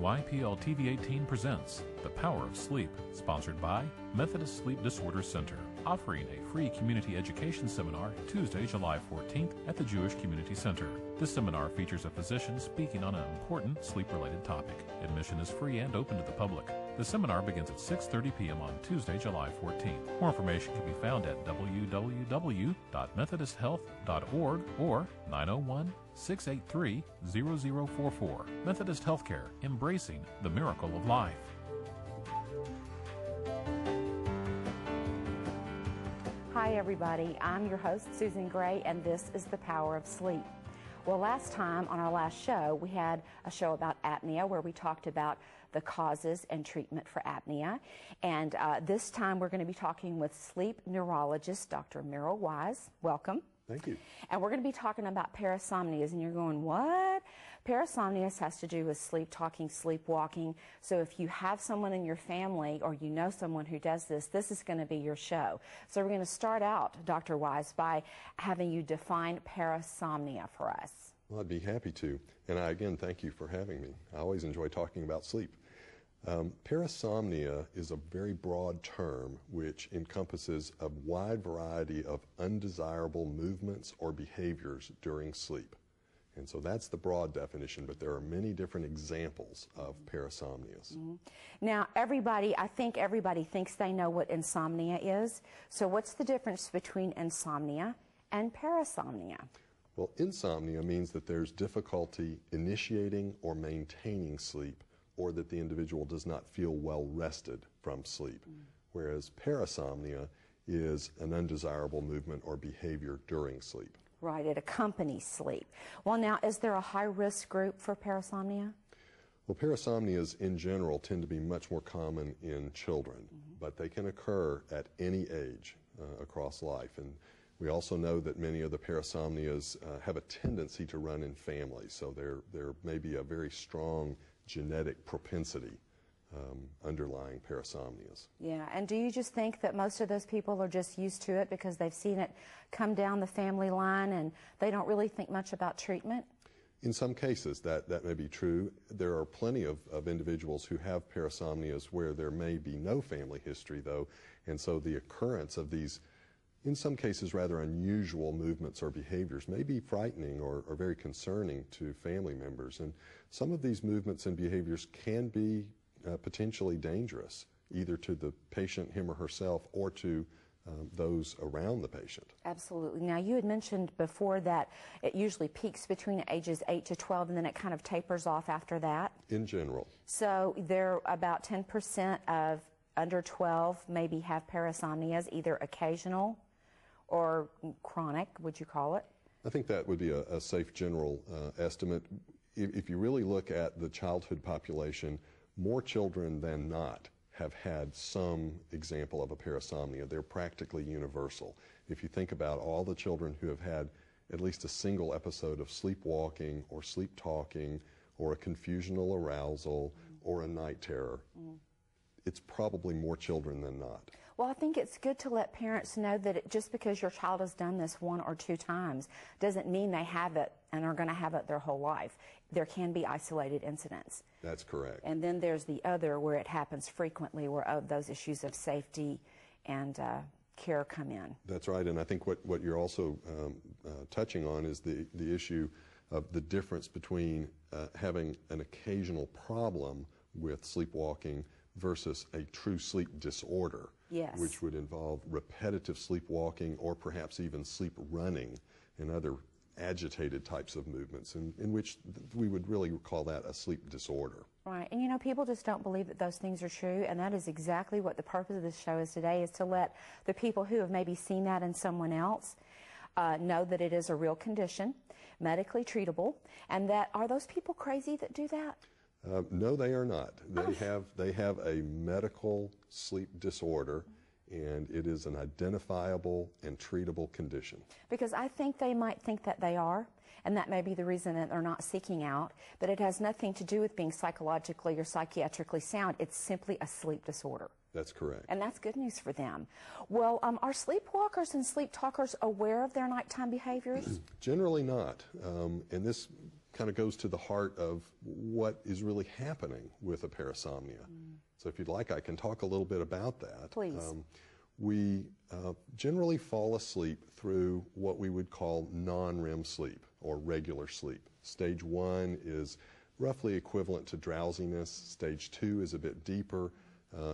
WYPL TV 18 presents The Power of Sleep, sponsored by Methodist Sleep Disorder Center, offering a free community education seminar Tuesday, July 14th at the Jewish Community Center. This seminar features a physician speaking on an important sleep-related topic. Admission is free and open to the public. The seminar begins at 6:30 p.m. on Tuesday, July 14th. More information can be found at www.methodisthealth.org or 901-683-0044. Methodist Healthcare, embracing the miracle of life. Hi everybody, I'm your host Susan Gray, and this is The Power of Sleep. Well, last time on our last show we had a show about apnea where we talked about the causes and treatment for apnea, and this time we're going to be talking with sleep neurologist Dr. Merrill Wise. Welcome. Thank you. And we're going to be talking about parasomnias, and you're going, what? Parasomnias has to do with sleep talking, sleepwalking. So if you have someone in your family or you know someone who does this, this is going to be your show. So we're going to start out, Dr. Wise, by having you define parasomnia for us. Well, I'd be happy to. And again, thank you for having me. I always enjoy talking about sleep. Parasomnia is a very broad term which encompasses a wide variety of undesirable movements or behaviors during sleep. And so that's the broad definition, but there are many different examples of parasomnias. Mm-hmm. Now, I think everybody thinks they know what insomnia is. So what's the difference between insomnia and parasomnia? Well, insomnia means that there's difficulty initiating or maintaining sleep, or that the individual does not feel well rested from sleep, whereas parasomnia is an undesirable movement or behavior during sleep. Right, it accompanies sleep. Well, now, is there a high-risk group for parasomnia? Well, parasomnias in general tend to be much more common in children, but they can occur at any age across life. And we also know that many of the parasomnias have a tendency to run in families, so there may be a very strong genetic propensity underlying parasomnias. Yeah, and do you just think that most of those people are just used to it because they've seen it come down the family line and they don't really think much about treatment? In some cases, that may be true. There are plenty of individuals who have parasomnias where there may be no family history, though, and so the occurrence of these, in some cases, rather unusual movements or behaviors may be frightening or very concerning to family members. And some of these movements and behaviors can be potentially dangerous, either to the patient, him or herself, or to those around the patient. Absolutely. Now, you had mentioned before that it usually peaks between ages 8 to 12, and then it kind of tapers off after that. In general. So there about 10% of under 12 maybe have parasomnias, either occasional or chronic, would you call it? I think that would be a safe general estimate. If you really look at the childhood population, more children than not have had some example of a parasomnia. They're practically universal. If you think about all the children who have had at least a single episode of sleepwalking or sleep talking or a confusional arousal or a night terror, it's probably more children than not. Well, I think it's good to let parents know that just because your child has done this 1 or 2 times doesn't mean they have it and are going to have it their whole life. There can be isolated incidents. That's correct. And then there's the other where it happens frequently, where those issues of safety and care come in. That's right, and I think what you're also touching on is the issue of the difference between having an occasional problem with sleepwalking versus a true sleep disorder, yes, which would involve repetitive sleepwalking or perhaps even sleep running and other agitated types of movements, in which we would really call that a sleep disorder. Right, and you know, people just don't believe that those things are true, and that is exactly what the purpose of this show is today, is to let the people who have maybe seen that in someone else know that it is a real condition, medically treatable, and that, are those people crazy that do that? No, they are not. They have a medical sleep disorder, and it is an identifiable and treatable condition. Because I think they might think that they are, and that may be the reason that they're not seeking out, but it has nothing to do with being psychologically or psychiatrically sound. It's simply a sleep disorder. That's correct. And that's good news for them. Well, are sleepwalkers and sleep talkers aware of their nighttime behaviors? Generally not. And this kind of goes to the heart of what is really happening with a parasomnia. So if you'd like, I can talk a little bit about that. Please. We generally fall asleep through what we would call non-REM sleep or regular sleep. Stage 1 is roughly equivalent to drowsiness. Stage 2 is a bit deeper.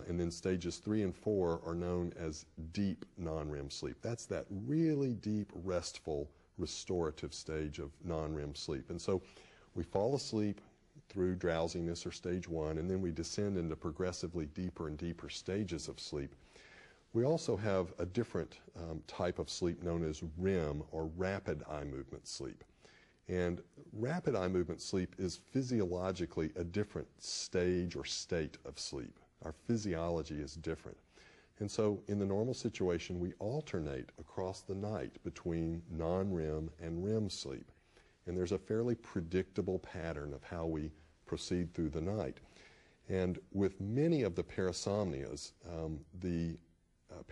And then stages 3 and 4 are known as deep non-REM sleep. That's that really deep, restful, restorative stage of non-REM sleep. And so we fall asleep through drowsiness or stage 1, and then we descend into progressively deeper and deeper stages of sleep. We also have a different type of sleep known as REM, or rapid eye movement sleep. And rapid eye movement sleep is physiologically a different stage or state of sleep. Our physiology is different. And so in the normal situation, we alternate across the night between non-REM and REM sleep. And there's a fairly predictable pattern of how we proceed through the night. And with many of the parasomnias,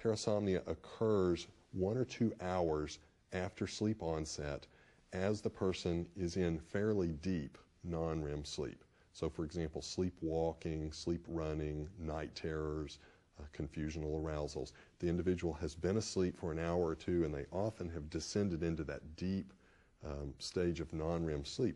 parasomnia occurs 1 or 2 hours after sleep onset as the person is in fairly deep non-REM sleep. So for example, sleepwalking, sleep running, night terrors, confusional arousals. The individual has been asleep for an hour or 2 and they often have descended into that deep stage of non-REM sleep.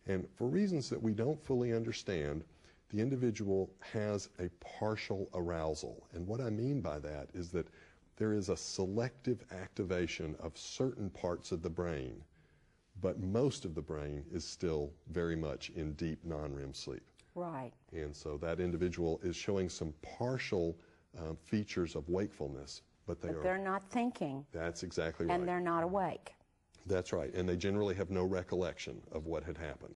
And for reasons that we don't fully understand, the individual has a partial arousal. And what I mean by that is that there is a selective activation of certain parts of the brain, but most of the brain is still very much in deep non-REM sleep. Right. And so that individual is showing some partial features of wakefulness, but they're not thinking. That's exactly right. And they're not awake. That's right. And they generally have no recollection of what had happened.